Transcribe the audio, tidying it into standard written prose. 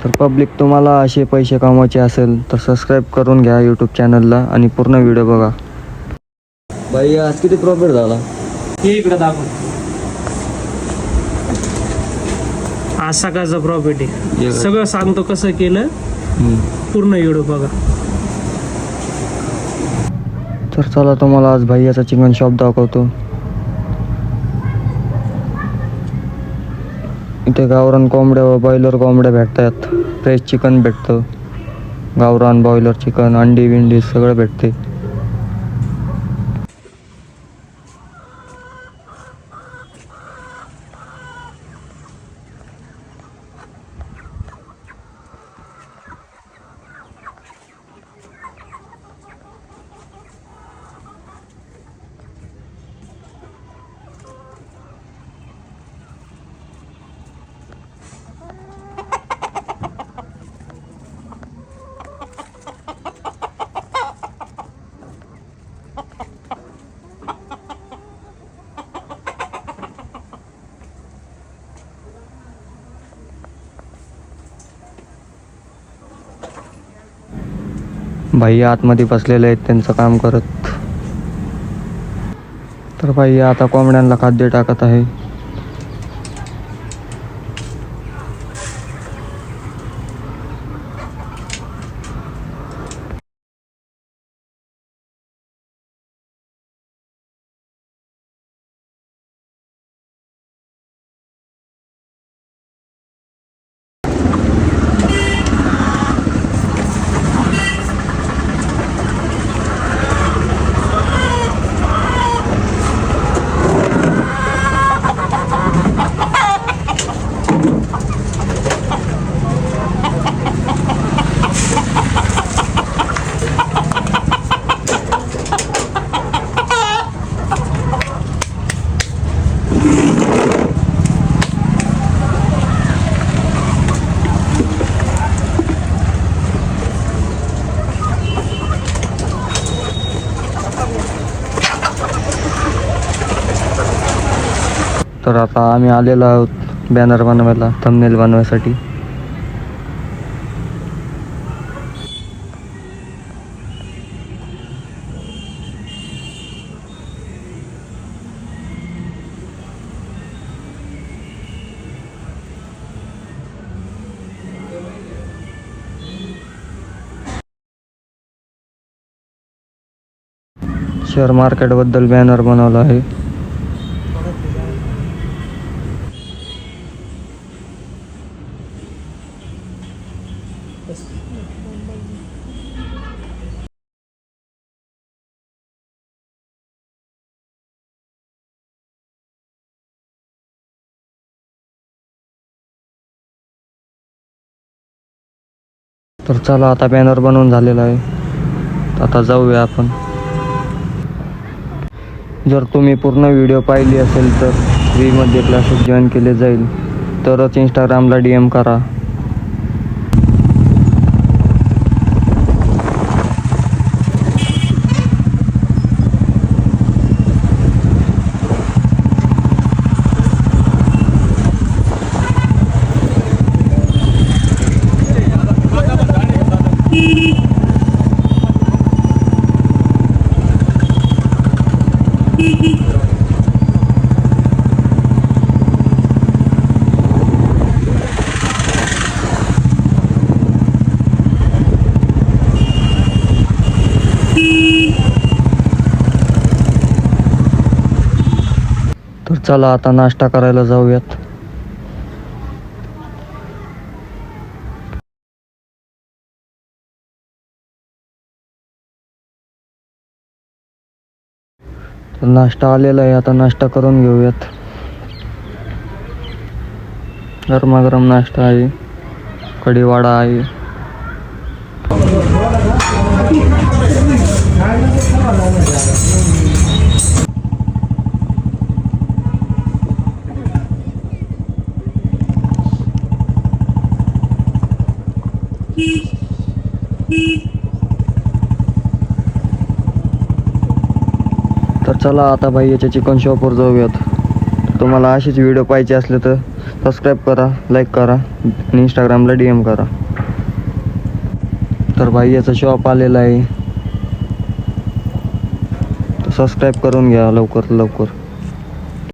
तर पब्लिक, तुम्हाला असे पैसे कमवायचे असेल तर सबस्क्राईब करून घ्या यूट्यूब चॅनलला आणि पूर्ण व्हिडिओ बघा. बाई, आज किती प्रॉफिट झाला? हे इकडं दाखव. आज सकाळचा प्रॉफिट आहे. सगळं सांगतो कसं केलं, पूर्ण व्हिडिओ बघा. तर चला, तुम्हाला आज भैयाचा चिकन शॉप दाखवतो. इथे गावरान कोंबड्या व बॉयलर कोंबड्या भेटतात. फ्रेश चिकन भेटतं. गावरान बॉयलर चिकन, अंडी बिंडी सगळं भेटते. भैया आतमध्ये बसलेले आहेत त्यांचं काम करत. तर भैया आता कोंबड्यांना खाद्य टाकत आहे. तर आता आम्ही आलेलो आहोत बॅनर बनवायला, थंबनेल बनवायसाठी. शेअर मार्केटबद्दल बॅनर बनवला आहे. तर चला, आता बॅनर बनवून झालेला आहे. आता जाऊया आपण. जर तुम्ही पूर्ण व्हिडिओ पाहिली असेल तर फ्रीमध्ये क्लासेस जॉईन केले जाईल. तरच इंस्टाग्रामला DM करा. तर चला, आता नाश्ता करायला जाऊयात. तर नाश्ता आलेला आहे, आता नाश्ता करून घेऊयात. गरमागरम नाश्ता आहे, कढीवाडा आहे. तर चला, आता भैयाच्या चिकन शॉपवर जाऊयात. तुम्हाला अशीच व्हिडिओ पाहिजे असले तर सबस्क्राईब करा, लाईक करा आणि इंस्टाग्रामला DM करा. तर भाई याचा शॉप आलेला आहे, तर सबस्क्राईब करून घ्या लवकर लवकर.